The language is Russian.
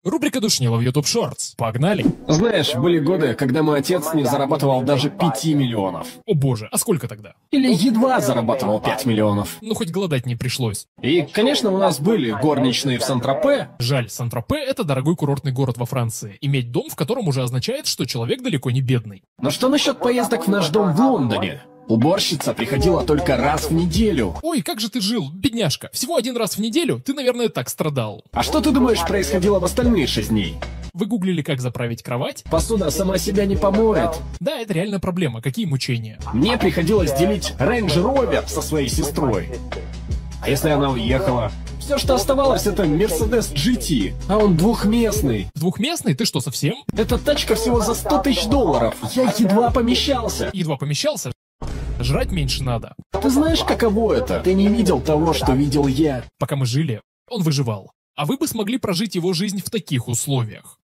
Рубрика «Душнило» в YouTube Shorts. Погнали! Знаешь, были годы, когда мой отец не зарабатывал даже 5 миллионов. О боже, а сколько тогда? Или едва зарабатывал 5 миллионов. Ну хоть голодать не пришлось. И, конечно, у нас были горничные в Сан-Тропе. Жаль, Сан-Тропе — это дорогой курортный город во Франции. Иметь дом, в котором уже означает, что человек далеко не бедный. Но что насчет поездок в наш дом в Лондоне? Уборщица приходила только раз в неделю. Ой, как же ты жил, бедняжка. Всего один раз в неделю? Ты, наверное, так страдал. А что ты думаешь происходило в остальные 6 дней? Вы гуглили, как заправить кровать? Посуда сама себя не помоет. Да, это реально проблема. Какие мучения. Мне приходилось делить Range Rover со своей сестрой. А если она уехала? Все, что оставалось, это Mercedes GT, а он двухместный. Двухместный? Ты что, совсем? Эта тачка всего за 100 тысяч долларов. Я едва помещался. Едва помещался? Жрать меньше надо. Ты знаешь, каково это? Ты не видел того, что видел я. Пока мы жили, он выживал. А вы бы смогли прожить его жизнь в таких условиях.